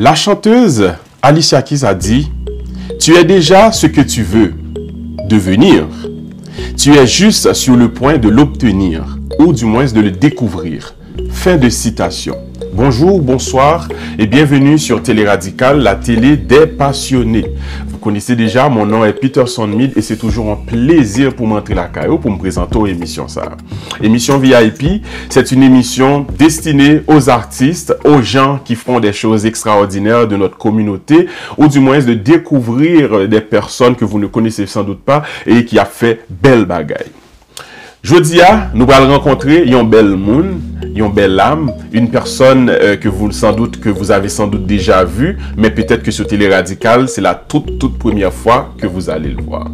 La chanteuse Alicia Keys a dit « Tu es déjà ce que tu veux devenir. Tu es juste sur le point de l'obtenir, ou du moins de le découvrir. » Fin de citation. Bonjour, bonsoir et bienvenue sur Télé Radical, la télé des passionnés. Vous connaissez déjà, mon nom est Peterson Mead et c'est toujours un plaisir pour m'entrer la caillou pour me présenter aux émissions ça. Émission VIP, c'est une émission destinée aux artistes, aux gens qui font des choses extraordinaires de notre communauté ou du moins de découvrir des personnes que vous ne connaissez sans doute pas et qui a fait belle bagaille. Jeudi, nous allons rencontrer une belle monde, une belle âme, une personne que vous avez sans doute déjà vue, mais peut-être que sur Télé Radical, c'est la toute première fois que vous allez le voir.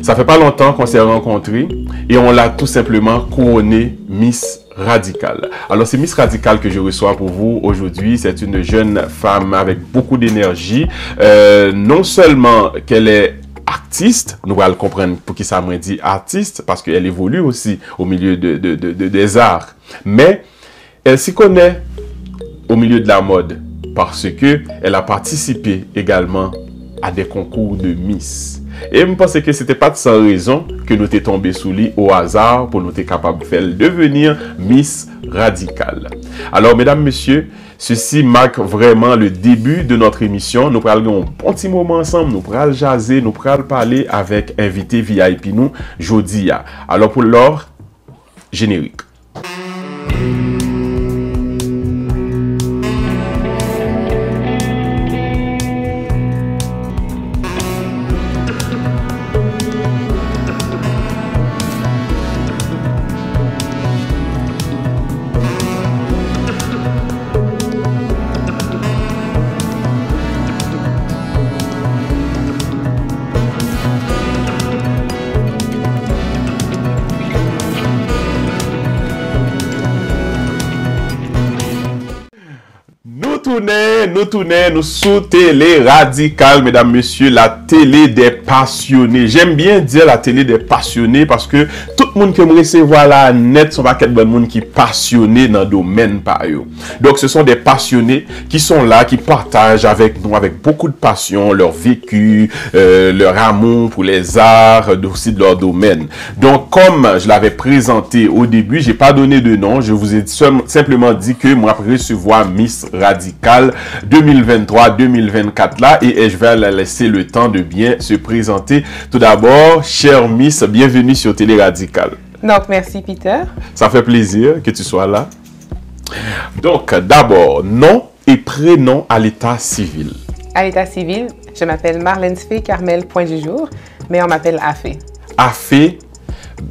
Ça fait pas longtemps qu'on s'est rencontrés et on l'a tout simplement couronné Miss Radical. Alors c'est Miss Radical que je reçois pour vous aujourd'hui. C'est une jeune femme avec beaucoup d'énergie. Non seulement qu'elle est artiste, nous allons comprendre pour qui ça m'a dit artiste, parce qu'elle évolue aussi au milieu des arts. Mais elle s'y connaît au milieu de la mode, parce qu'elle a participé également à des concours de Miss. Et je pense que ce n'était pas de sans raison que nous étions tombés sous lui au hasard pour nous être capables de faire devenir Miss Radical. Alors, mesdames, messieurs, ceci marque vraiment le début de notre émission. Nous allons un bon petit moment ensemble, nous allons jaser, nous allons parler avec invité VIP nous, jeudi. Alors, pour l'heure, générique. Nous sous Télé Radical, mesdames, messieurs, la télé des passionnés. J'aime bien dire la télé des passionnés parce que tout le monde qui me recevoir là net sont pas quel bon monde qui est passionné dans le domaine par eux. Donc ce sont des passionnés qui sont là, qui partagent avec nous, avec beaucoup de passion, leur vécu, leur amour pour les arts, aussi de leur domaine. Donc comme je l'avais présenté au début, j'ai pas donné de nom, je vous ai simplement dit que moi après recevoir Miss Radical 2023-2024 là et je vais la laisser le temps de bien se présenter. Tout d'abord, chère Miss, bienvenue sur Télé Radical. Donc, merci Peter. Ça fait plaisir que tu sois là. Donc, d'abord, nom et prénom à l'état civil. À l'état civil, je m'appelle Marlène Sfé Carmel Point du Jour, mais on m'appelle Afé. Afé,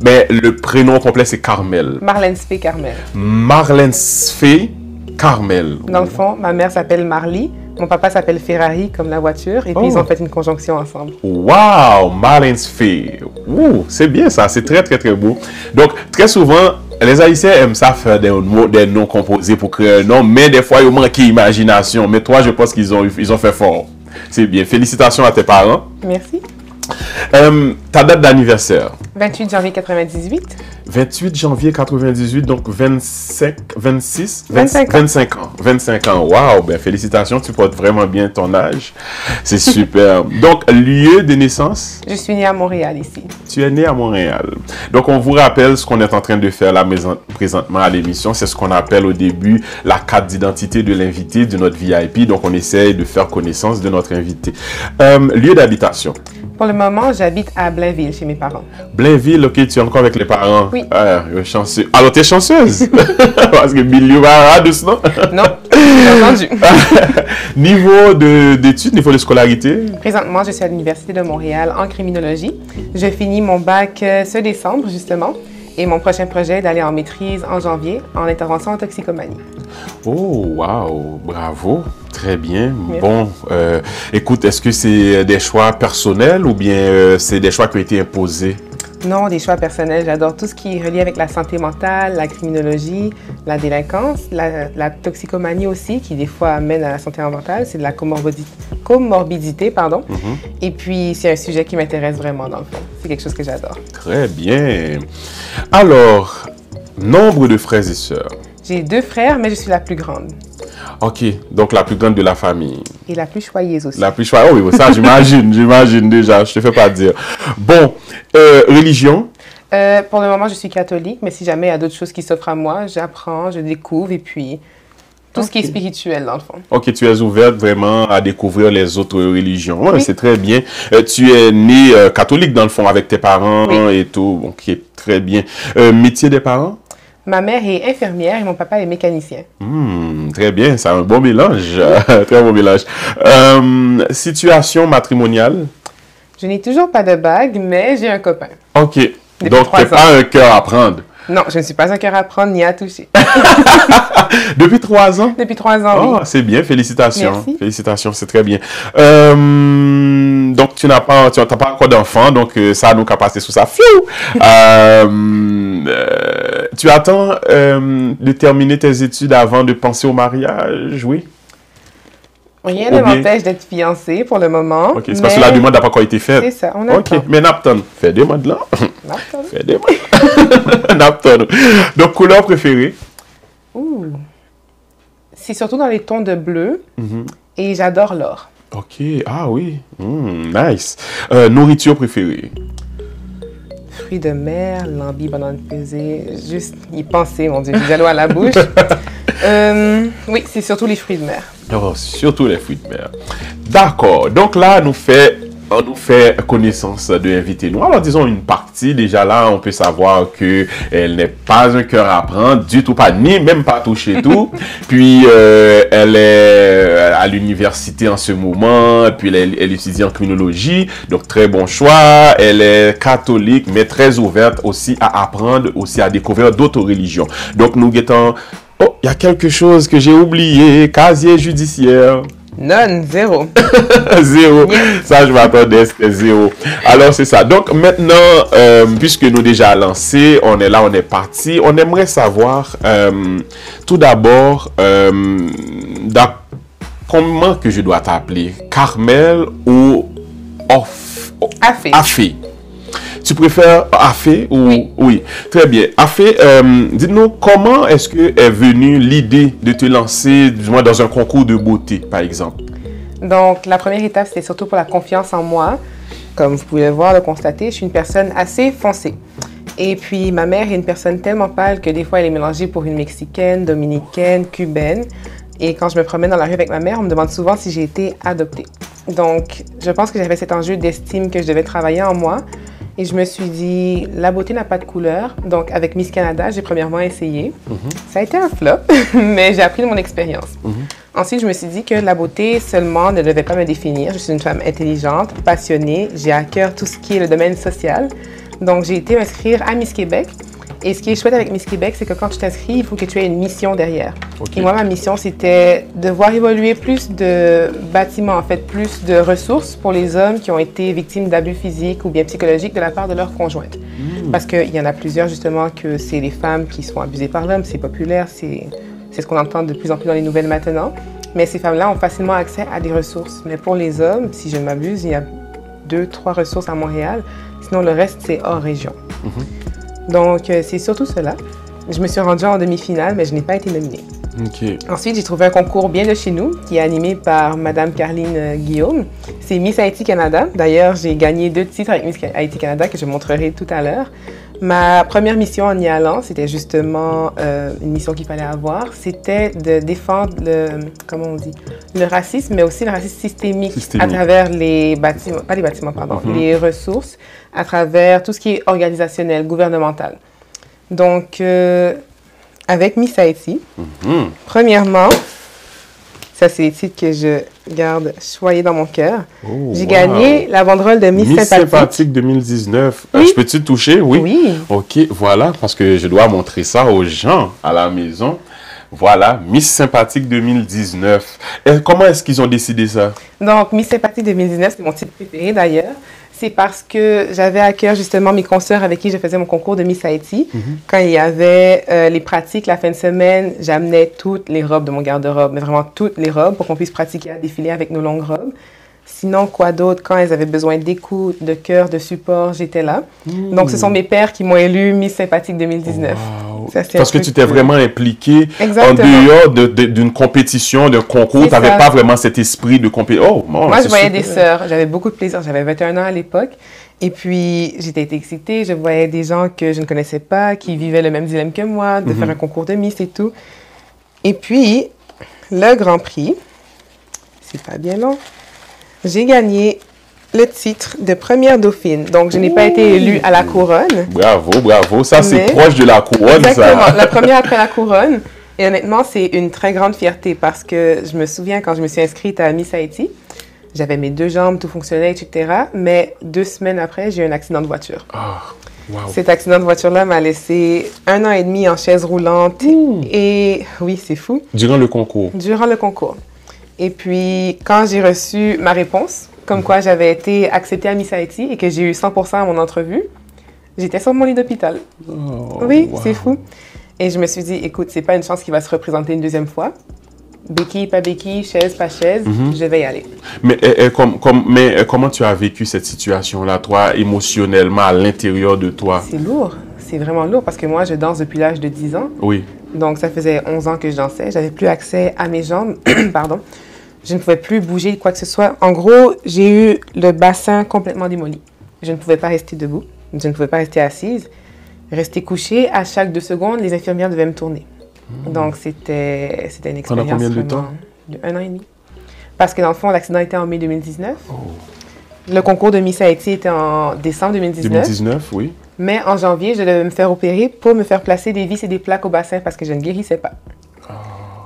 mais le prénom complet c'est Carmel. Marlène Sfé Carmel. Marlène Sfé Carmel. Dans le fond, ma mère s'appelle Marly, mon papa s'appelle Ferrari, comme la voiture, et puis ils ont fait une conjonction ensemble. Wow, Marlène Sfé. C'est bien ça, c'est très beau. Donc, très souvent, les Haïtiens aiment ça faire des noms composés pour créer un nom, mais des fois, ils manquent d'imagination. Mais toi, je pense qu'ils ont fait fort. C'est bien. Félicitations à tes parents. Merci. Ta date d'anniversaire? 28 janvier 98. 28 janvier 98, donc 25 ans. 25 ans, wow, ben félicitations, tu portes vraiment bien ton âge. C'est super. Donc, lieu de naissance? Je suis née à Montréal ici. Tu es né à Montréal. Donc, on vous rappelle ce qu'on est en train de faire là présentement à l'émission. C'est ce qu'on appelle au début la carte d'identité de l'invité, de notre VIP. Donc, on essaye de faire connaissance de notre invité. Lieu d'habitation? Pour le moment, j'habite à Blainville, chez mes parents. Blainville, ok, tu es encore avec les parents? Oui. Chanceux. Alors, tu es chanceuse? Parce que milieu va doucement. Non, j'ai entendu. Niveau d'études, niveau de scolarité? Présentement, je suis à l'Université de Montréal en criminologie. Je finis mon bac ce décembre, justement. Et mon prochain projet est d'aller en maîtrise en janvier en intervention en toxicomanie. Oh, wow, bravo, très bien. Merci. Bon, écoute, est-ce que c'est des choix personnels ou bien c'est des choix qui ont été imposés? Non, des choix personnels. J'adore tout ce qui est relié avec la santé mentale, la criminologie, la délinquance, la toxicomanie aussi, qui des fois amène à la santé mentale. C'est de la comorbidité, pardon. Et puis, c'est un sujet qui m'intéresse vraiment dans le fond. C'est quelque chose que j'adore. Très bien. Alors, nombre de frères et sœurs? J'ai 2 frères, mais je suis la plus grande. OK, donc la plus grande de la famille. Et la plus choyeuse aussi. La plus choyeuse, oh oui, ça j'imagine déjà, je te fais pas dire. Bon, religion? Pour le moment, je suis catholique, mais si jamais il y a d'autres choses qui s'offrent à moi, j'apprends, je découvre et puis tout ce qui est spirituel dans le fond. OK, tu es ouverte vraiment à découvrir les autres religions. Ouais, Oui. c'est très bien. Tu es née catholique dans le fond avec tes parents Oui. et tout. OK, très bien. Métier des parents? Ma mère est infirmière et mon papa est mécanicien. Très bien, c'est un bon mélange. Très bon mélange. Situation matrimoniale? Je n'ai toujours pas de bague, mais j'ai un copain. OK. Depuis Donc, 3 tu n'as pas un cœur à prendre. Non, je ne suis pas un cœur à prendre ni à toucher. Depuis 3 ans? Depuis 3 ans, Oh, oui. c'est bien, félicitations. Merci. Félicitations, c'est très bien. Donc, tu n'as pas encore d'enfant, donc ça nous a passé sous ça. Fiou! Tu attends de terminer tes études avant de penser au mariage, oui? Rien Ou ne bien- m'empêche d'être fiancée pour le moment. OK, c'est parce que la demande n'a pas encore été faite. C'est ça, on attend. OK, mais Napton, fais des modes là. Attends. Fais des modes. Napton. Donc, couleur préférée? Ouh. C'est surtout dans les tons de bleu et j'adore l'or. OK, ah oui. Nice. Nourriture préférée? Fruits de mer, lambi, banane pesée, juste y penser, mon Dieu, j'ai de l'eau à la bouche. Oui, c'est surtout les fruits de mer. Oh, surtout les fruits de mer. D'accord. Donc là, on nous fait connaissance de l'invité nous. Alors, disons une partie. Déjà là, on peut savoir que elle n'est pas un cœur à prendre, du tout pas, ni même pas toucher tout. Puis, elle est à l'université en ce moment. Puis, elle étudie en criminologie. Donc, très bon choix. Elle est catholique, mais très ouverte aussi à apprendre, aussi à découvrir d'autres religions. Donc, nous guettons... Oh, il y a quelque chose que j'ai oublié. Casier judiciaire. Non, zéro. Zéro. Ça, je m'attendais, c'était zéro. Alors, c'est ça. Donc, maintenant, puisque nous déjà lancé, on est là, on est parti. On aimerait savoir, tout d'abord, comment que je dois t'appeler? Carmel ou Afé. Afé? Tu préfères Afé ou... Oui. Très bien. Afé, dites-nous, comment est-ce que est venue l'idée de te lancer, du moins, dans un concours de beauté, par exemple? Donc, la première étape, c'était surtout pour la confiance en moi. Comme vous pouvez le voir, le constater, je suis une personne assez foncée. Et puis, ma mère est une personne tellement pâle que des fois, elle est mélangée pour une Mexicaine, dominicaine, cubaine. Et quand je me promène dans la rue avec ma mère, on me demande souvent si j'ai été adoptée. Donc, je pense que j'avais cet enjeu d'estime que je devais travailler en moi. Et je me suis dit, la beauté n'a pas de couleur. Donc, avec Miss Canada, j'ai premièrement essayé. Ça a été un flop, mais j'ai appris de mon expérience. Ensuite, je me suis dit que la beauté seulement ne devait pas me définir. Je suis une femme intelligente, passionnée. J'ai à cœur tout ce qui est le domaine social. Donc, j'ai été m'inscrire à Miss Québec. Et ce qui est chouette avec Miss Québec, c'est que quand tu t'inscris, il faut que tu aies une mission derrière. Okay. Et moi, ma mission, c'était de voir évoluer plus de bâtiments, en fait, plus de ressources pour les hommes qui ont été victimes d'abus physiques ou bien psychologiques de la part de leur conjointe. Parce qu'il y en a plusieurs, justement, que c'est les femmes qui sont abusées par l'homme. C'est populaire, c'est ce qu'on entend de plus en plus dans les nouvelles maintenant. Mais ces femmes-là ont facilement accès à des ressources. Mais pour les hommes, si je ne m'abuse, il y a 2-3 ressources à Montréal. Sinon, le reste, c'est hors région. Donc, c'est surtout cela. Je me suis rendue en demi-finale, mais je n'ai pas été nominée. Okay. Ensuite, j'ai trouvé un concours bien de chez nous, qui est animé par Madame Carline Guillaume. C'est Miss Haïti Canada. D'ailleurs, j'ai gagné 2 titres avec Miss Haïti Canada que je montrerai tout à l'heure. Ma première mission en y allant, c'était justement une mission qu'il fallait avoir. C'était de défendre le racisme, mais aussi le racisme systémique. À travers les bâtiments, pas les bâtiments, pardon, les ressources, à travers tout ce qui est organisationnel, gouvernemental. Donc, avec Miss Haïti, premièrement, ça c'est les titres que je garde choyés dans mon cœur. Oh, j'ai gagné la banderole de Miss Sympathique. Sympathique 2019. Oui. Je peux-tu toucher? Oui. Oui. OK, voilà, parce que je dois montrer ça aux gens à la maison. Voilà, Miss Sympathique 2019. Et comment est-ce qu'ils ont décidé ça? Donc, Miss Sympathique 2019, c'est mon titre préféré d'ailleurs. C'est parce que j'avais à cœur justement mes consoeurs avec qui je faisais mon concours de Miss Haïti. Quand il y avait les pratiques la fin de semaine, j'amenais toutes les robes de mon garde-robe, mais vraiment toutes les robes pour qu'on puisse pratiquer à défiler avec nos longues robes. Sinon, quoi d'autre? Quand elles avaient besoin d'écoute, de cœur, de support, j'étais là. Donc, ce sont mes pairs qui m'ont élu Miss Sympathique 2019. Ça, c'est Parce un que truc tu t'es vraiment impliqué en Exactement. dehors d'une compétition, d'un concours. C'est Tu n'avais ça. pas vraiment cet esprit de compétition. Oh, bon, Moi, je c'est voyais super. des sœurs. J'avais beaucoup de plaisir. J'avais 21 ans à l'époque. Et puis, j'étais excitée. Je voyais des gens que je ne connaissais pas, qui vivaient le même dilemme que moi, de faire un concours de Miss et tout. Et puis, le Grand Prix, c'est pas bien long, j'ai gagné le titre de première dauphine. Donc, je n'ai pas été élue à la couronne. Bravo, bravo. Ça, c'est Mais- proche de la couronne, Exactement. ça. La première après la couronne. Et honnêtement, c'est une très grande fierté parce que je me souviens quand je me suis inscrite à Miss Haïti, j'avais mes 2 jambes, tout fonctionnait, etc. Mais 2 semaines après, j'ai eu un accident de voiture. Ah, wow. Cet accident de voiture-là m'a laissé 1 an et demi en chaise roulante. Et oui, c'est fou. Durant le concours. Durant le concours. Et puis, quand j'ai reçu ma réponse, comme quoi j'avais été acceptée à Miss Haïti et que j'ai eu 100% à mon entrevue, j'étais sur mon lit d'hôpital. Oh, Oui, wow. c'est fou. Et je me suis dit, écoute, c'est pas une chance qui va se représenter une deuxième fois. Béquille, pas béquille, chaise, pas chaise, je vais y aller. Mais, comment tu as vécu cette situation-là, toi, émotionnellement, à l'intérieur de toi? C'est lourd. C'est vraiment lourd parce que moi, je danse depuis l'âge de 10 ans. Oui. Donc, ça faisait 11 ans que je dansais. J'avais plus accès à mes jambes. Pardon. Je ne pouvais plus bouger quoi que ce soit. En gros, j'ai eu le bassin complètement démoli. Je ne pouvais pas rester debout. Je ne pouvais pas rester assise. Rester couchée, à chaque 2 secondes, les infirmières devaient me tourner. Donc, c'était une expérience. Pendant combien de vraiment temps? De 1 an et demi. Parce que dans le fond, l'accident était en mai 2019. Le concours de Miss Haïti était en décembre 2019. 2019, oui. Mais en janvier, je devais me faire opérer pour me faire placer des vis et des plaques au bassin parce que je ne guérissais pas.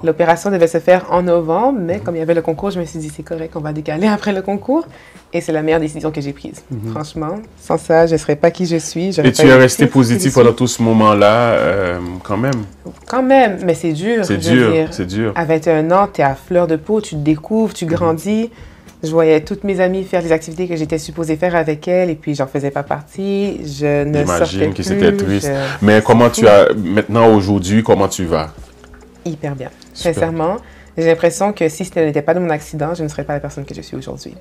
L'opération devait se faire en novembre, mais comme il y avait le concours, je me suis dit, c'est correct, on va décaler après le concours. Et c'est la meilleure décision que j'ai prise. Franchement, sans ça, je ne serais pas qui je suis. Et tu es resté positif pendant tout ce moment-là, quand même. Quand même, mais c'est dur. C'est je veux dur, dire. c'est dur. À 21 ans, tu es à fleur de peau, tu te découvres, tu grandis. Je voyais toutes mes amies faire les activités que j'étais supposée faire avec elles et puis j'en faisais pas partie. Je ne sortais J'imagine que plus. c'était triste. Mais comment tu as, maintenant, aujourd'hui, comment tu vas? Hyper bien. Super. Sincèrement, j'ai l'impression que si ce n'était pas de mon accident, je ne serais pas la personne que je suis aujourd'hui.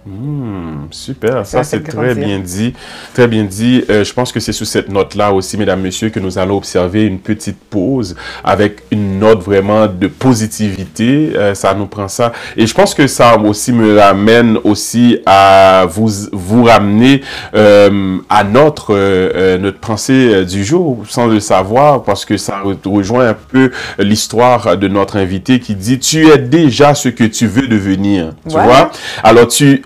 Super, ça m'a c'est fait très grandir. bien dit. Très bien dit. Je pense que c'est sous cette note-là aussi, mesdames, messieurs, que nous allons observer une petite pause avec une note vraiment de positivité. Ça nous prend ça. Et je pense que ça aussi me ramène aussi à vous ramener à notre pensée du jour, sans le savoir, parce que ça rejoint un peu l'histoire de notre invité qui dit « Tu es déjà ce que tu veux devenir. » Tu Voilà. vois? Alors tu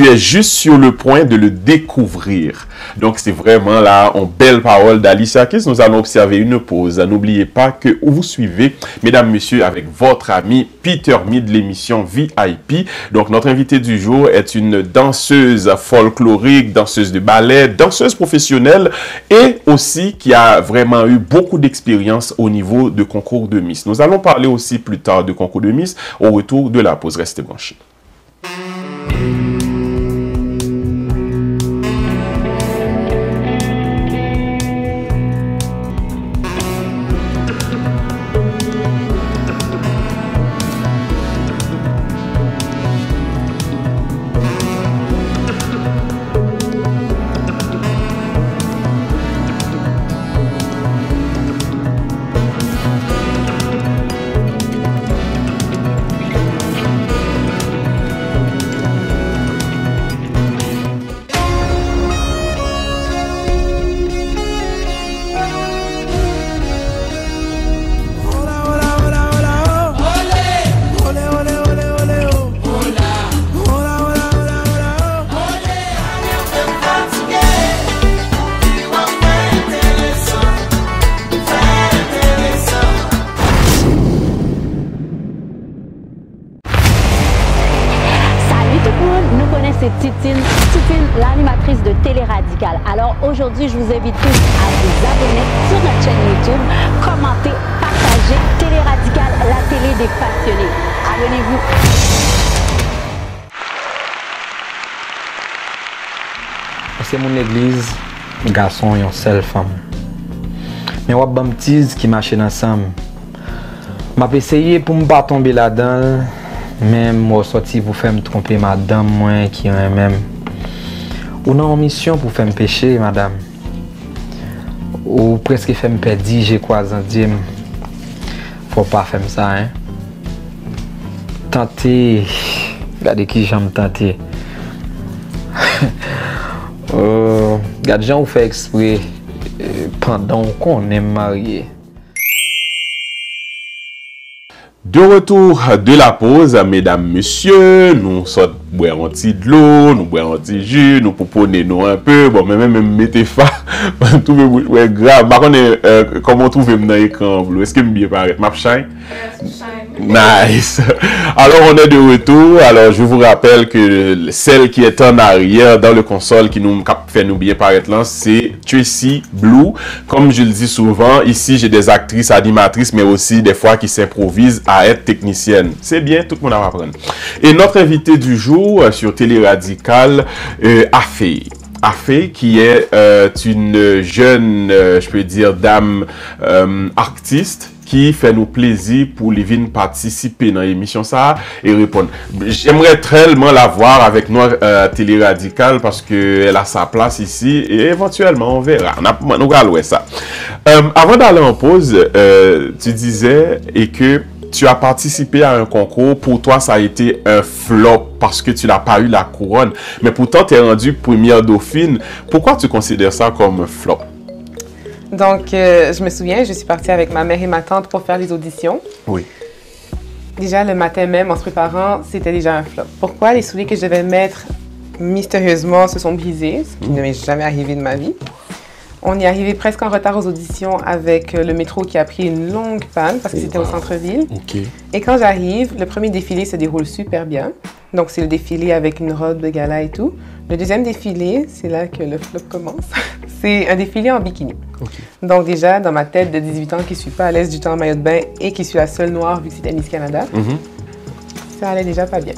es juste sur le point de le découvrir. Donc, c'est vraiment là, en belle parole d'Alicia Keys. Nous allons observer une pause. N'oubliez pas que vous suivez, mesdames, messieurs, avec votre ami Peter Mee de l'émission VIP. Donc, notre invité du jour est une danseuse folklorique, danseuse de ballet, danseuse professionnelle et aussi qui a vraiment eu beaucoup d'expérience au niveau de concours de Miss. Nous allons parler aussi plus tard de concours de Miss au retour de la pause. Restez branchés. c'est Titine, l'animatrice de Télé Radical. Alors aujourd'hui, je vous invite tous à vous abonner sur notre chaîne YouTube, commenter, partager Télé Radical, la télé des passionnés. Abonnez-vous. C'est mon église, garçon et une seule femme. Mais on a des petits qui marchent ensemble. Je essayé pour ne pas tomber là-dedans, mais moi sorti pour faire me tromper madame, moi qui est même. On a une mission pour faire me pécher, madame. Ou presque fait me perdre, j'ai quoi en dire. Faut pas faire ça, hein. Tenter. Regardez qui j'aime tenter. Regarde, gens fait exprès pendant qu'on est marié. De retour de la pause, mesdames, messieurs, nous sommes boire un petit de l'eau, nous boire un petit jus, nous pouponner nous un peu, bon, même mettez fa, tout ouais, grave, par contre, comment trouver dans l'écran bleu, est-ce que me bien paraît, map shine? Nice. Alors, on est de retour. Alors, je vous rappelle que celle qui est en arrière dans le console qui nous fait nous bien paraître là, c'est Tracy Blue. Comme je le dis souvent, ici, j'ai des actrices, animatrices, mais aussi des fois qui s'improvisent à être techniciennes. C'est bien, tout le monde va apprendre. Et notre invité du jour sur Télé Radical, Afé. Afé, qui est une jeune, je peux dire, dame artiste, qui fait nous plaisir pour les venir participer dans l'émission ça et répondre. J'aimerais tellement la voir avec nous à Télé Radical parce qu'elle a sa place ici et éventuellement on verra. Nous allons ça. Avant d'aller en pause, tu disais et que tu as participé à un concours. Pour toi, ça a été un flop parce que tu n'as pas eu la couronne. Mais pourtant, tu es rendu première dauphine. Pourquoi tu considères ça comme un flop? Donc, je me souviens, je suis partie avec ma mère et ma tante pour faire les auditions. Oui. Déjà, le matin même, en se préparant, c'était déjà un flop. Pourquoi? Les souliers que je devais mettre, mystérieusement, se sont brisés, ce qui ne m'est jamais arrivé de ma vie. On est arrivé presque en retard aux auditions avec le métro qui a pris une longue panne parce que c'était au centre-ville. Okay. Et quand j'arrive, le premier défilé se déroule super bien. Donc, c'est le défilé avec une robe de gala et tout. Le deuxième défilé, c'est là que le flop commence. C'est un défilé en bikini. Okay. Donc déjà, dans ma tête de 18 ans qui ne suis pas à l'aise du temps en maillot de bain et qui suis la seule noire vu que c'était Miss Canada, ça allait déjà pas bien.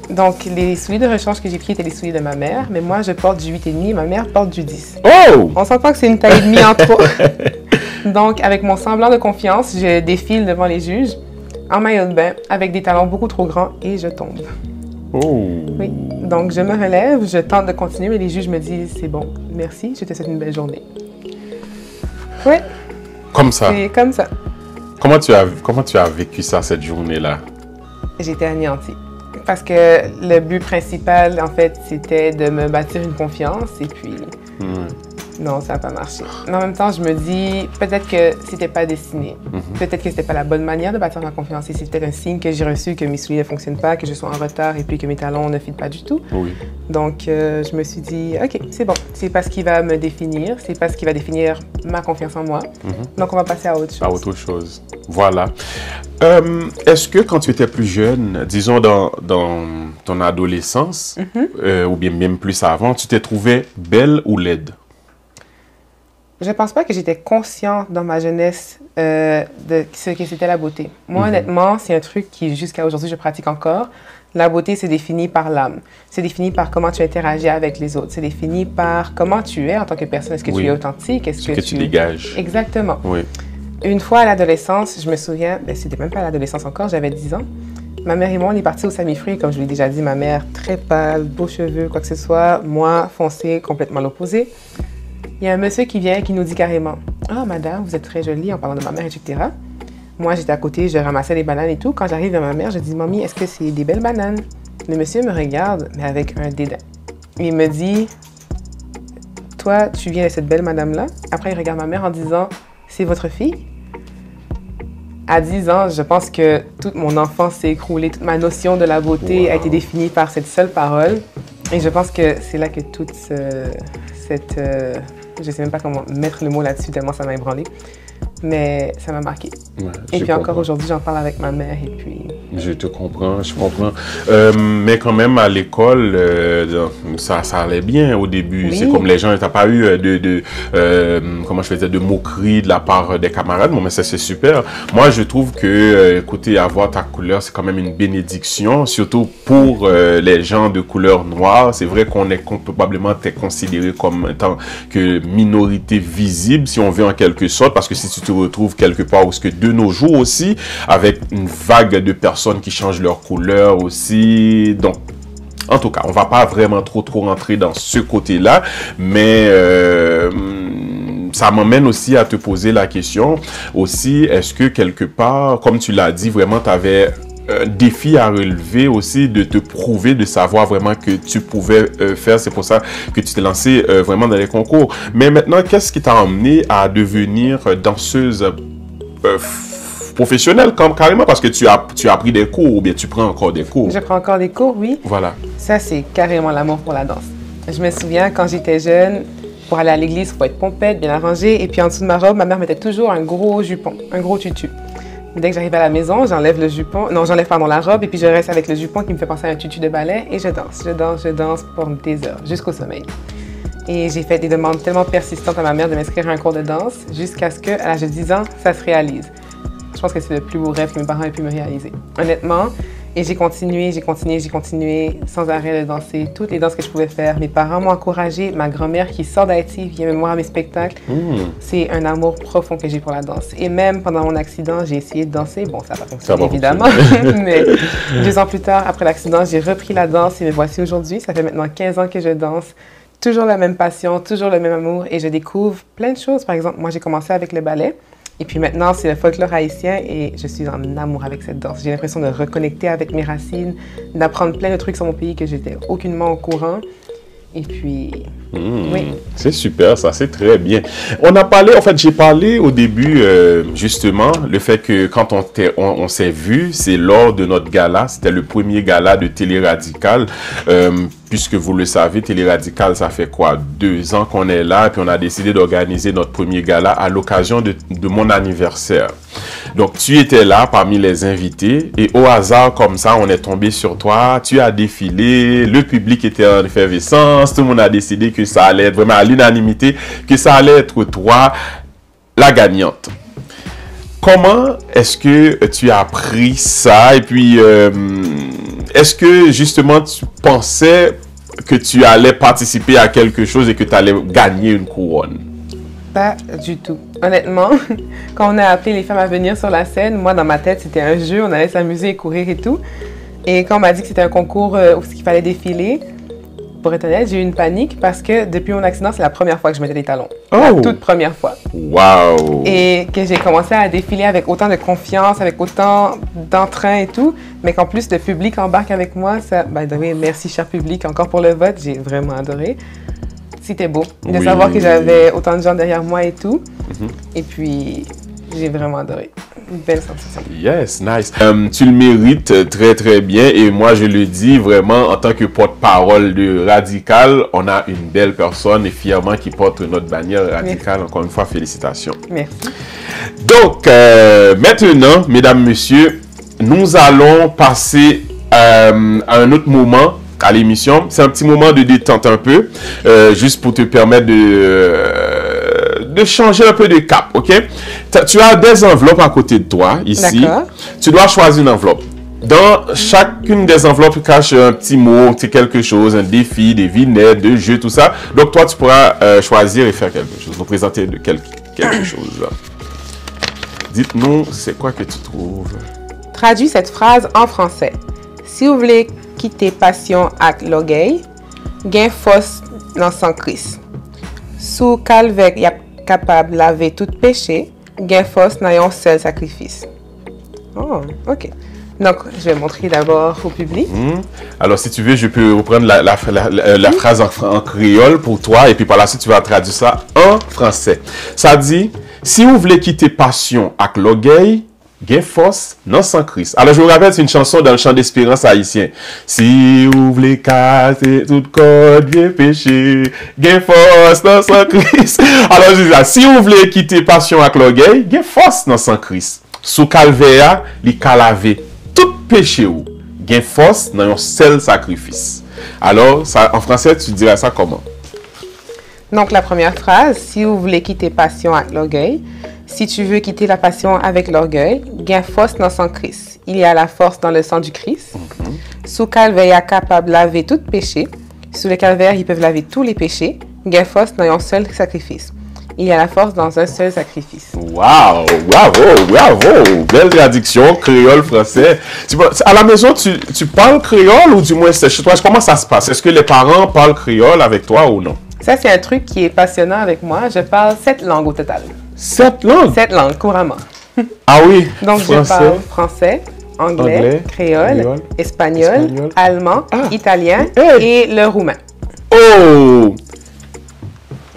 Donc les souliers de rechange que j'ai pris étaient les souliers de ma mère, mais moi je porte du 8,5 et ma mère porte du 10. Oh! On s'entend que c'est une taille et demie en trop. Donc avec mon semblant de confiance, je défile devant les juges en maillot de bain avec des talons beaucoup trop grands et je tombe. Oh! Oui, donc je me relève, je tente de continuer, mais les juges me disent « c'est bon, merci, je te souhaite une belle journée ». Oui. Comme ça? C'est comme ça. Comment tu as vécu ça, cette journée-là? J'étais anéantie. Parce que le but principal, en fait, c'était de me bâtir une confiance et puis... Non, ça n'a pas marché. Mais en même temps, je me dis, peut-être que c'était pas destiné. Peut-être que c'était pas la bonne manière de bâtir ma confiance. Et c'est peut-être un signe que j'ai reçu que mes souliers ne fonctionnent pas, que je sois en retard et puis que mes talons ne fitent pas du tout. Oui. Donc, je me suis dit, OK, c'est bon. C'est pas ce qui va me définir. C'est pas ce qui va définir ma confiance en moi. Donc, on va passer à autre chose. À autre chose. Voilà. Est-ce que quand tu étais plus jeune, disons dans ton adolescence, ou bien même plus avant, tu t'es trouvée belle ou laide? Je ne pense pas que j'étais consciente dans ma jeunesse de ce que c'était la beauté. Moi, honnêtement, c'est un truc qui, jusqu'à aujourd'hui, je pratique encore. La beauté, c'est défini par l'âme. C'est défini par comment tu interagis avec les autres. C'est défini par comment tu es en tant que personne. Est-ce que tu es authentique? Est-ce que tu dégages? Exactement. Oui. Une fois à l'adolescence, je me souviens, c'était même pas à l'adolescence encore, j'avais 10 ans. Ma mère et moi, on est partis au Sami Fruit, comme je l'ai déjà dit, ma mère très pâle, beaux cheveux, quoi que ce soit. Moi, foncé, complètement l'opposé. Il y a un monsieur qui vient et qui nous dit carrément « Ah, madame, vous êtes très jolie » en parlant de ma mère, etc. Moi, j'étais à côté, je ramassais les bananes et tout. Quand j'arrive à ma mère, je dis « Mamie, est-ce que c'est des belles bananes ?» Le monsieur me regarde, mais avec un dédain. Il me dit « Toi, tu viens de cette belle madame-là » Après, il regarde ma mère en disant « C'est votre fille ?» À 10 ans, je pense que toute mon enfance s'est écroulée. Toute ma notion de la beauté a été définie par cette seule parole. Et je pense que c'est là que toute cette... je ne sais même pas comment mettre le mot là-dessus, tellement ça m'a ébranlé. Mais ça m'a marqué. Ouais, et puis encore aujourd'hui, j'en parle avec ma mère et puis... Je te comprends, je comprends. Mais quand même, à l'école, ça allait bien au début. Oui. C'est comme les gens, t'as pas eu comment je faisais, de moqueries de la part des camarades. Bon, mais ça, c'est super. Moi, je trouve que, écoutez, avoir ta couleur, c'est quand même une bénédiction, surtout pour les gens de couleur noire. C'est vrai qu'on est probablement considéré comme étant que minorité visible, si on veut en quelque sorte, parce que si tu te retrouves quelque part, parce que de nos jours aussi, avec une vague de personnes qui changent leur couleur aussi, donc en tout cas, on va pas vraiment trop rentrer dans ce côté-là, mais ça m'emmène aussi à te poser la question aussi, est-ce que quelque part, comme tu l'as dit, vraiment tu avais un défi à relever aussi de te prouver, de savoir vraiment que tu pouvais faire. C'est pour ça que tu t'es lancé vraiment dans les concours. Mais maintenant, qu'est-ce qui t'a emmené à devenir danseuse professionnelle carrément? Parce que tu as pris des cours ou bien tu prends encore des cours? Je prends encore des cours, oui. Voilà. Ça, c'est carrément l'amour pour la danse. Je me souviens, quand j'étais jeune, pour aller à l'église, il faut être pompette, bien arrangée. Et puis en dessous de ma robe, ma mère mettait toujours un gros jupon, un gros tutu. Dès que j'arrive à la maison, j'enlève le jupon, non, j'enlève pardon la robe et puis je reste avec le jupon qui me fait penser à un tutu de ballet et je danse pour des heures, jusqu'au sommeil. Et j'ai fait des demandes tellement persistantes à ma mère de m'inscrire à un cours de danse jusqu'à ce qu'à l'âge de 10 ans, ça se réalise. Je pense que c'est le plus beau rêve que mes parents aient pu me réaliser, honnêtement. Et j'ai continué sans arrêt de danser toutes les danses que je pouvais faire. Mes parents m'ont encouragée. Ma grand-mère qui sort d'Haïti vient me voir à mes spectacles. C'est un amour profond que j'ai pour la danse. Et même pendant mon accident, j'ai essayé de danser. Bon, ça n'a pas fonctionné évidemment. Mais 2 ans plus tard, après l'accident, j'ai repris la danse et me voici aujourd'hui. Ça fait maintenant 15 ans que je danse. Toujours la même passion, toujours le même amour. Et je découvre plein de choses. Par exemple, moi, j'ai commencé avec le ballet. Et puis maintenant, c'est le folklore haïtien et je suis en amour avec cette danse. J'ai l'impression de reconnecter avec mes racines, d'apprendre plein de trucs sur mon pays que j'étais aucunement au courant. Et puis, oui. C'est super, ça, c'est très bien. On a parlé, en fait, j'ai parlé au début, justement, le fait que quand on s'est vu, c'est lors de notre gala, c'était le premier gala de Télé Radical. Puisque vous le savez, Télé Radical, ça fait quoi? 2 ans qu'on est là, puis on a décidé d'organiser notre premier gala à l'occasion de mon anniversaire. Donc, tu étais là parmi les invités et au hasard, comme ça, on est tombé sur toi, tu as défilé, le public était en effervescence, tout le monde a décidé que ça allait être vraiment à l'unanimité, que ça allait être toi, la gagnante. Comment est-ce que tu as appris ça? Et puis, est-ce que justement tu pensais que tu allais participer à quelque chose et que tu allais gagner une couronne? Pas du tout. Honnêtement, quand on a appelé les femmes à venir sur la scène, moi dans ma tête c'était un jeu, on allait s'amuser et courir et tout. Et quand on m'a dit que c'était un concours où il fallait défiler, pour être honnête, j'ai eu une panique parce que depuis mon accident, c'est la première fois que je mettais des talons. La toute première fois. Wow! Et que j'ai commencé à défiler avec autant de confiance, avec autant d'entrain et tout, mais qu'en plus le public embarque avec moi. Ça, merci cher public encore pour le vote, j'ai vraiment adoré. C'était beau de savoir que j'avais autant de gens derrière moi et tout. Et puis, j'ai vraiment adoré. Une belle sensation. Yes, nice. Tu le mérites très, très bien. Et moi, je le dis vraiment, en tant que porte-parole de Radical, on a une belle personne et fièrement qui porte notre bannière Radical. Merci. Encore une fois, félicitations. Merci. Donc, maintenant, mesdames, messieurs, nous allons passer à un autre moment à l'émission. C'est un petit moment de détente un peu, juste pour te permettre de changer un peu de cap, ok? Tu as des enveloppes à côté de toi, ici. D'accord. Tu dois choisir une enveloppe. Dans chacune des enveloppes, cache un petit mot, quelque chose, un défi, des vignettes, des jeux, tout ça. Donc, toi, tu pourras choisir et faire quelque chose, nous présenter quelque chose. Dites-nous, c'est quoi que tu trouves? Traduis cette phrase en français. Si vous voulez quitter passion avec l'orgueil, gain force dans son Christ. Sous calvaire, y a capable de laver tout péché, gain force dans un seul sacrifice. Oh, ok. Donc, je vais montrer d'abord au public. Alors, si tu veux, je peux reprendre la phrase en créole pour toi et puis par la suite, tu vas traduire ça en français. Ça dit, si vous voulez quitter passion avec l'orgueil, gain force dans son Christ. Alors, je vous rappelle, c'est une chanson dans le chant d'espérance haïtien. Si vous voulez casser toute corde, bien péché, gain force dans son Christ. Alors, je dis ça. Si vous voulez quitter passion avec l'orgueil, gain force dans son Christ. Sous calvaire, li calavé tout péché ou, gain force dans un seul sacrifice. Alors, ça, en français, tu dirais ça comment? Donc, la première phrase, si vous voulez quitter passion avec l'orgueil, si tu veux quitter la passion avec l'orgueil, gain force dans son Christ. Il y a la force dans le sang du Christ. Sous calvaire, est capable de laver tout péché. Sous le calvaire, ils peuvent laver tous les péchés. Gain force dans un seul sacrifice. Il y a la force dans un seul sacrifice. Wow! Bravo! Belle traduction, créole, français. À la maison, tu parles créole ou du moins c'est chez toi? Comment ça se passe? Est-ce que les parents parlent créole avec toi ou non? Ça, c'est un truc qui est passionnant avec moi. Je parle 7 langues au total. 7 langues? 7 langues, couramment. Ah oui? Donc, je parle français, anglais, créole, espagnol, allemand, italien et le roumain. Oh!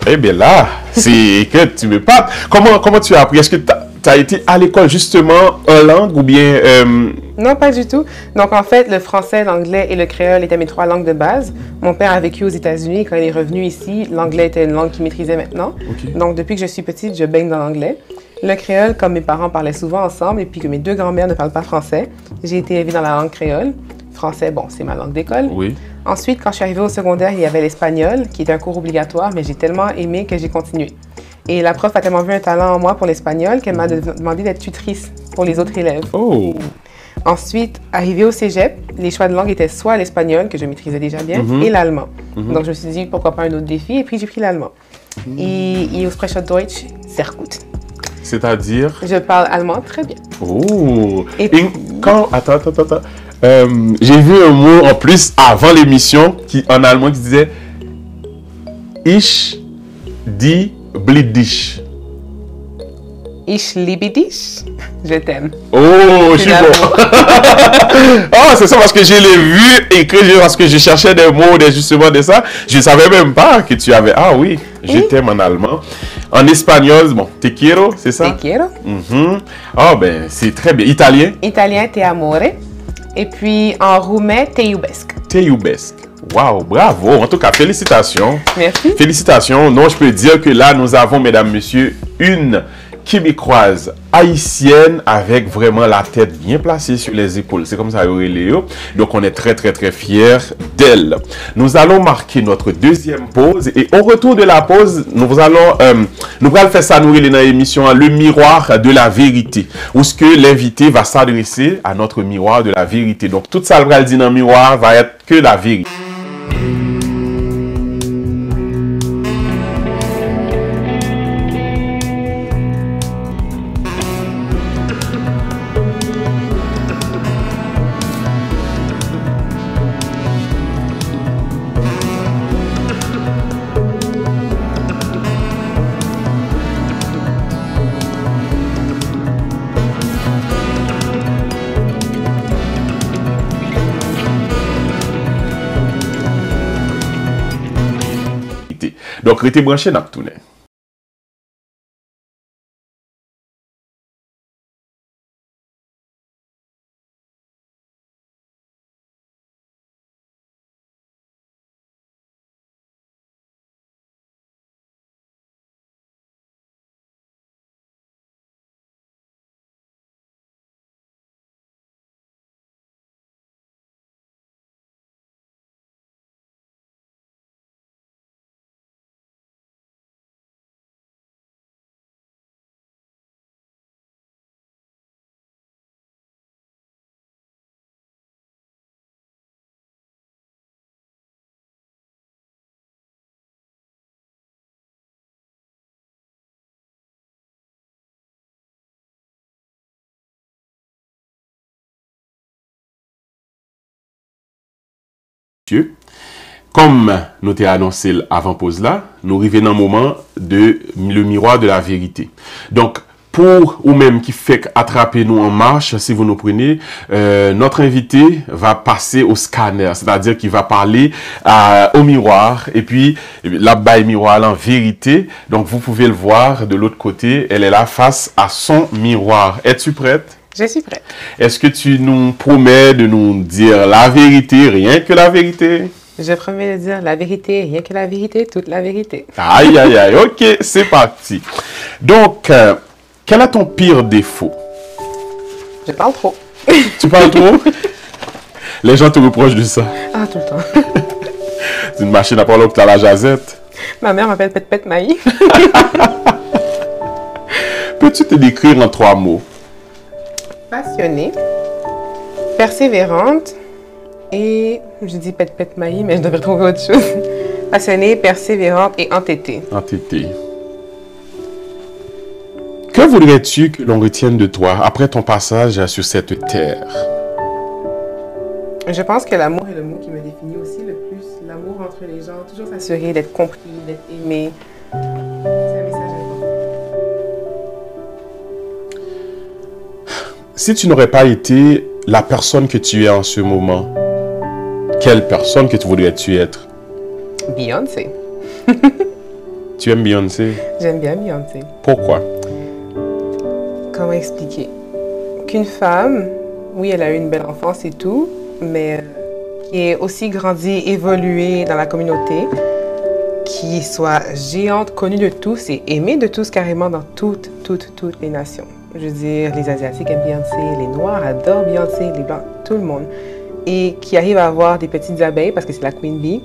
Eh bien là, c'est que tu me parles. Comment tu as appris? Est-ce que tu as été à l'école justement en langue ou bien... Non, pas du tout. Donc, en fait, le français, l'anglais et le créole étaient mes 3 langues de base. Mon père a vécu aux États-Unis. Quand il est revenu ici, l'anglais était une langue qu'il maîtrisait maintenant. Okay. Donc, depuis que je suis petite, je baigne dans l'anglais. Le créole, comme mes parents parlaient souvent ensemble et puis que mes 2 grands-mères ne parlent pas français, j'ai été élevée dans la langue créole. Français, bon, c'est ma langue d'école. Oui. Ensuite, quand je suis arrivée au secondaire, il y avait l'espagnol, qui était un cours obligatoire, mais j'ai tellement aimé que j'ai continué. Et la prof a tellement vu un talent en moi pour l'espagnol qu'elle m'a demandé d'être tutrice pour les autres élèves. Oh! Ensuite, arrivé au cégep, les choix de langue étaient soit l'espagnol, que je maîtrisais déjà bien, et l'allemand. Donc, je me suis dit, pourquoi pas un autre défi, et puis j'ai pris l'allemand. Et ich spreche Deutsch sehr gut. C'est-à-dire? Je parle allemand très bien. Oh! Et quand... Attends. J'ai vu un mot en plus avant l'émission en allemand qui disait Ich die Blidisch. Ich liebe dich. Je t'aime. Oh, je suis bon. Oh, c'est ça parce que je l'ai vu écrit parce que je cherchais des mots, justement de ça. Je ne savais même pas que tu avais. Ah oui, je t'aime en allemand. En espagnol, bon, te quiero, c'est ça? Te quiero. Oh, ben, c'est très bien. Italien? Italien, te amore. Et puis en roumain, te iubesc. Te iubesc. Wow, bravo. En tout cas, félicitations. Merci. Félicitations. Non, je peux dire que là, nous avons, mesdames, messieurs, une québécoise haïtienne avec vraiment la tête bien placée sur les épaules. C'est comme ça, Léo. Donc, on est très, très, très fiers d'elle. Nous allons marquer notre deuxième pause et au retour de la pause, nous allons faire ça nourrir dans l'émission Le miroir de la vérité où ce que l'invité va s'adresser à notre miroir de la vérité. Donc, tout ça, le dit dans le miroir va être que la vérité. Donc, restez branchés dans tout. Comme nous t'ai annoncé avant pause là, nous arrivons dans le moment de le miroir de la vérité. Donc, pour ou même qui fait attraper nous en marche, si vous nous prenez, notre invité va passer au scanner, c'est-à-dire qu'il va parler au miroir et puis là-bas, le miroir en vérité. Donc, vous pouvez le voir de l'autre côté, elle est là face à son miroir. Es-tu prête? Je suis prête. Est-ce que tu nous promets de nous dire la vérité, rien que la vérité? Je promets de dire la vérité, rien que la vérité, toute la vérité. Aïe, aïe, aïe. Ok, c'est parti. Donc, quel est ton pire défaut? Je parle trop. Tu parles trop? Les gens te reprochent de ça. Ah, tout le temps. C'est une machine à parler que tu as la jazette. Ma mère m'appelle Pet Maï. Peux-tu te décrire en 3 mots? Passionnée, persévérante et, je dis Pet Maï, mais je devrais trouver autre chose. Passionnée, persévérante et entêtée. Entêtée. Que voudrais-tu que l'on retienne de toi après ton passage sur cette terre? Je pense que l'amour est le mot qui me définit aussi le plus. L'amour entre les gens, toujours s'assurer d'être compris, d'être aimé. C'est un message important. Si tu n'aurais pas été la personne que tu es en ce moment, quelle personne que tu voudrais-tu être? Beyoncé. Tu aimes Beyoncé? J'aime bien Beyoncé. Pourquoi? Comment expliquer? Qu'une femme, oui, elle a eu une belle enfance et tout, mais qui est aussi grandie, évoluée dans la communauté, qui soit géante, connue de tous et aimée de tous carrément dans toutes les nations. Je veux dire, les Asiatiques aiment Beyoncé, les Noirs adorent Beyoncé, les Blancs, tout le monde. Et qui arrive à avoir des petites abeilles, parce que c'est la Queen Bee,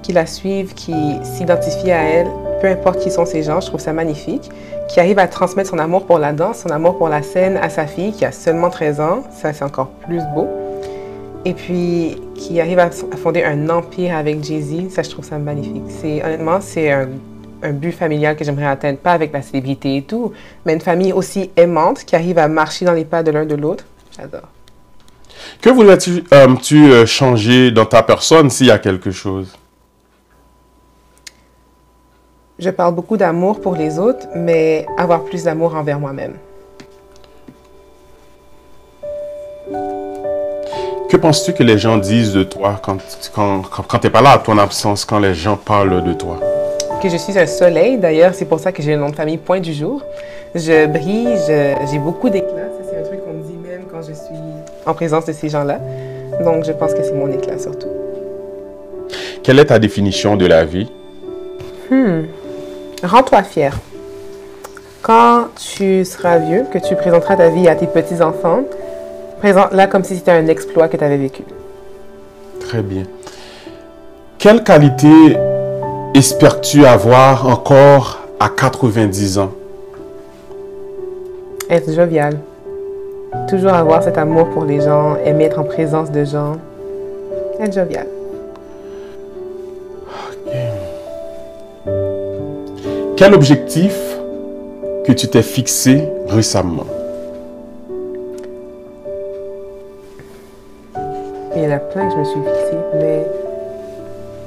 qui la suivent, qui s'identifient à elle, peu importe qui sont ces gens, je trouve ça magnifique. Qui arrive à transmettre son amour pour la danse, son amour pour la scène à sa fille qui a seulement 13 ans, ça c'est encore plus beau. Et puis qui arrive à fonder un empire avec Jay-Z, ça je trouve ça magnifique. Honnêtement, c'est un but familial que j'aimerais atteindre, pas avec la célébrité et tout, mais une famille aussi aimante qui arrive à marcher dans les pas de l'un de l'autre. J'adore. Que voudrais-tu changer dans ta personne s'il y a quelque chose? Je parle beaucoup d'amour pour les autres, mais avoir plus d'amour envers moi-même. Que penses-tu que les gens disent de toi quand tu n'es pas là à ton absence, quand les gens parlent de toi? Que je suis un soleil, d'ailleurs, c'est pour ça que j'ai le nom de famille Point du Jour. Je brille, j'ai beaucoup d'éclat. Ça, c'est un truc qu'on me dit même quand je suis en présence de ces gens-là. Donc, je pense que c'est mon éclat surtout. Quelle est ta définition de la vie? Rends-toi fier. Quand tu seras vieux, que tu présenteras ta vie à tes petits-enfants, présente-la comme si c'était un exploit que tu avais vécu. Très bien. Quelle qualité espères-tu avoir encore à 90 ans? Être jovial. Toujours avoir cet amour pour les gens, aimer être en présence de gens. Être jovial. Quel objectif que tu t'es fixé récemment? Il y en a plein que je me suis fixée, mais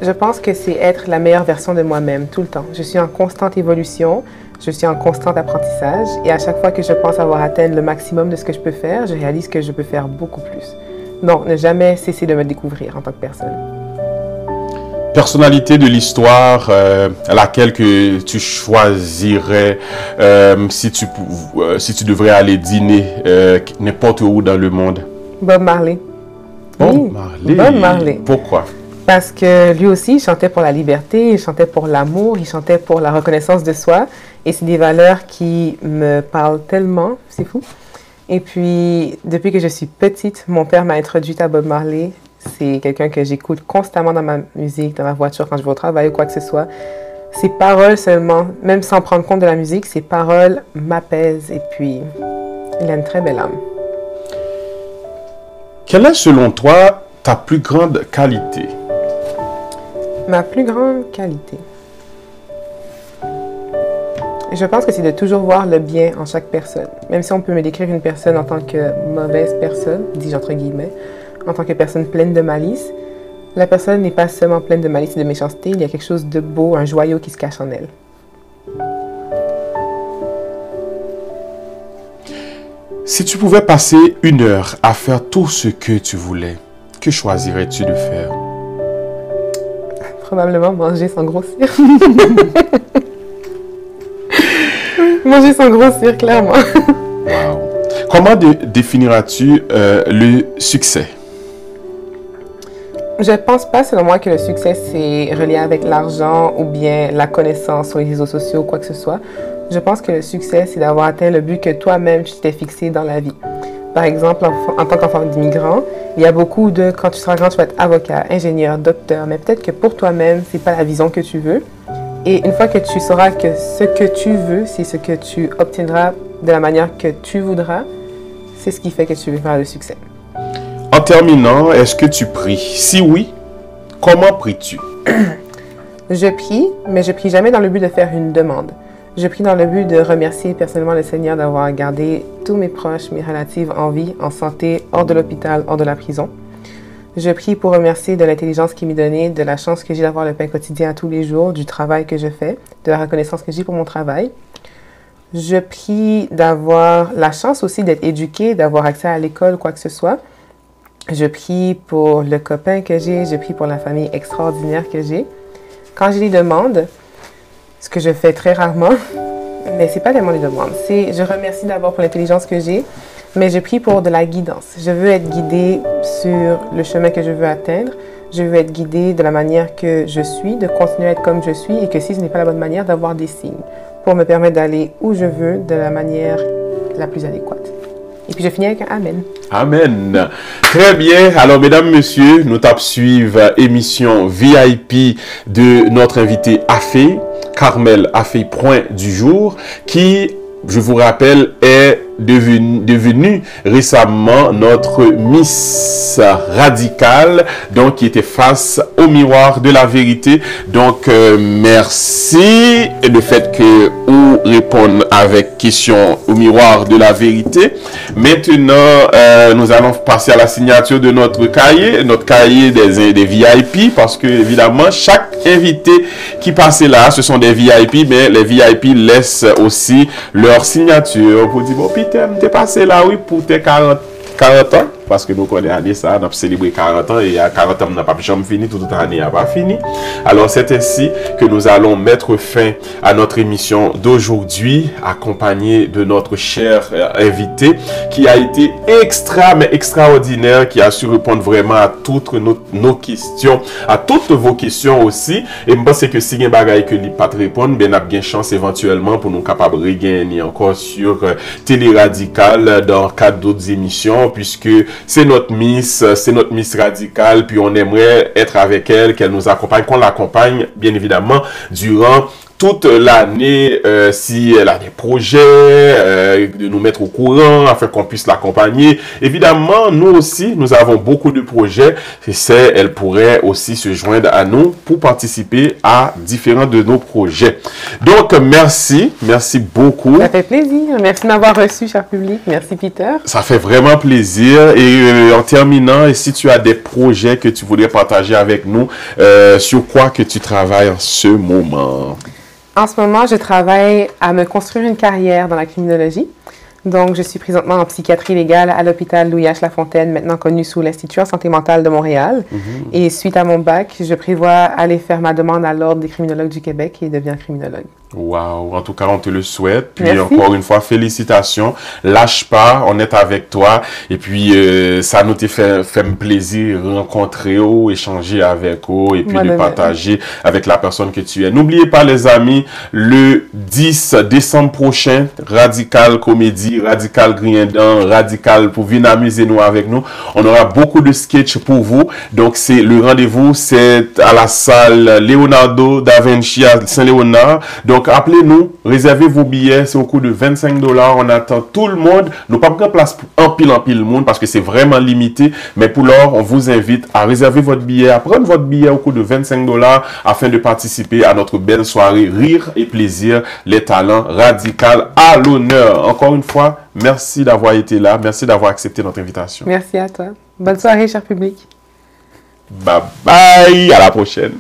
je pense que c'est être la meilleure version de moi-même tout le temps. Je suis en constante évolution, je suis en constant apprentissage et à chaque fois que je pense avoir atteint le maximum de ce que je peux faire, je réalise que je peux faire beaucoup plus. Donc, ne jamais cesser de me découvrir en tant que personne. Personnalité de l'histoire, laquelle que tu choisirais si tu devrais aller dîner n'importe où dans le monde? Bob Marley. Bob Marley? Bob Marley. Pourquoi? Parce que lui aussi, il chantait pour la liberté, il chantait pour l'amour, il chantait pour la reconnaissance de soi. Et c'est des valeurs qui me parlent tellement, c'est fou. Et puis, depuis que je suis petite, mon père m'a introduite à Bob Marley. C'est quelqu'un que j'écoute constamment dans ma musique, dans ma voiture, quand je vais au travail ou quoi que ce soit. Ses paroles seulement, même sans prendre compte de la musique, ses paroles m'apaisent et puis il a une très belle âme. Quelle est selon toi ta plus grande qualité? Ma plus grande qualité? Je pense que c'est de toujours voir le bien en chaque personne. Même si on peut me décrire une personne en tant que mauvaise personne, dis-je entre guillemets, en tant que personne pleine de malice, la personne n'est pas seulement pleine de malice et de méchanceté, il y a quelque chose de beau, un joyau qui se cache en elle. Si tu pouvais passer 1 heure à faire tout ce que tu voulais, que choisirais-tu de faire? Probablement manger sans grossir. Manger sans grossir, clairement. Wow. Comment définiras-tu le succès? Je ne pense pas, selon moi, que le succès, c'est relié avec l'argent ou bien la connaissance sur les réseaux sociaux, quoi que ce soit. Je pense que le succès, c'est d'avoir atteint le but que toi-même, tu t'es fixé dans la vie. Par exemple, en tant qu'enfant d'immigrant, il y a beaucoup de, quand tu seras grand, tu vas être avocat, ingénieur, docteur, mais peut-être que pour toi-même, ce n'est pas la vision que tu veux. Et une fois que tu sauras que ce que tu veux, c'est ce que tu obtiendras de la manière que tu voudras, c'est ce qui fait que tu verras le succès. En terminant, est-ce que tu pries? Si oui, comment pries-tu? Je prie, mais je prie jamais dans le but de faire une demande. Je prie dans le but de remercier personnellement le Seigneur d'avoir gardé tous mes proches, mes relatives en vie, en santé, hors de l'hôpital, hors de la prison. Je prie pour remercier de l'intelligence qui m'est donnée, de la chance que j'ai d'avoir le pain quotidien tous les jours, du travail que je fais, de la reconnaissance que j'ai pour mon travail. Je prie d'avoir la chance aussi d'être éduquée, d'avoir accès à l'école, quoi que ce soit. Je prie pour le copain que j'ai, je prie pour la famille extraordinaire que j'ai. Quand j'ai des demandes, ce que je fais très rarement, mais c'est pas tellement des demandes, c'est je remercie d'abord pour l'intelligence que j'ai, mais je prie pour de la guidance. Je veux être guidée sur le chemin que je veux atteindre. Je veux être guidée de la manière que je suis, de continuer à être comme je suis et que si ce n'est pas la bonne manière, d'avoir des signes pour me permettre d'aller où je veux de la manière la plus adéquate. Et puis je finis avec un Amen. Amen. Très bien. Alors, mesdames, messieurs, nous tapons suivre émission VIP de notre invité Afé, Carmel Afé Point du jour, qui, je vous rappelle, est devenu récemment notre Miss Radicale, donc qui était face au miroir de la vérité. Donc merci le fait que vous répondez avec question au miroir de la vérité. Maintenant, nous allons passer à la signature de notre cahier des VIP, parce que évidemment chaque invité qui passe là, ce sont des VIP, mais les VIP laissent aussi leur signature pour dire bon, Peter, t'es passé là, oui, pour tes 40 ans, parce que nous connaissons ça, on a célébré 40 ans, et à 40 ans, on n'a pas jamais fini, toute l'année n'a pas fini. Alors, c'est ainsi que nous allons mettre fin à notre émission d'aujourd'hui, accompagné de notre cher invité, qui a été extraordinaire, qui a su répondre vraiment à toutes nos questions, à toutes vos questions aussi. Et je pense que si il y a des choses que pas répondre, ben, on a bien chance éventuellement pour nous capables de regagner encore sur Télé Radicale dans le cadre d'autres émissions, puisque c'est notre Miss Radicale, puis on aimerait être avec elle, qu'elle nous accompagne, qu'on l'accompagne bien évidemment durant toute l'année, si elle a des projets, de nous mettre au courant afin qu'on puisse l'accompagner. Évidemment, nous aussi, nous avons beaucoup de projets. Elle pourrait aussi se joindre à nous pour participer à différents de nos projets. Donc, merci beaucoup. Ça fait plaisir. Merci de m'avoir reçu, cher public. Merci, Peter. Ça fait vraiment plaisir. Et en terminant, et si tu as des projets que tu voudrais partager avec nous, sur quoi que tu travailles en ce moment? En ce moment, je travaille à me construire une carrière dans la criminologie. Donc, je suis présentement en psychiatrie légale à l'hôpital Louis H. Lafontaine, maintenant connu sous l'Institut en santé mentale de Montréal. Et suite à mon bac, je prévois aller faire ma demande à l'Ordre des criminologues du Québec et devenir criminologue. Wow, en tout cas, on te le souhaite. Puis merci. Encore une fois, félicitations. Lâche pas, on est avec toi. Et puis, ça nous fait plaisir de rencontrer ou échanger avec eux et puis de partager avec la personne que tu es. N'oubliez pas, les amis, le 10 décembre prochain, Radical Comédie, Radical Griendan, Radical pour venir amuser nous avec nous. On aura beaucoup de sketchs pour vous. Donc, c'est le rendez-vous, c'est à la salle Leonardo da Vinci à Saint-Léonard. Donc, appelez-nous, réservez vos billets, c'est au coût de 25 $. On attend tout le monde. Nous pas prendre place pour en pile le monde parce que c'est vraiment limité. Mais pour l'heure, on vous invite à réserver votre billet, à prendre votre billet au coût de 25 $ afin de participer à notre belle soirée Rire et Plaisir, les talents radicaux à l'honneur. Encore une fois, merci d'avoir été là. Merci d'avoir accepté notre invitation. Merci à toi. Bonne soirée, cher public. Bye bye. À la prochaine.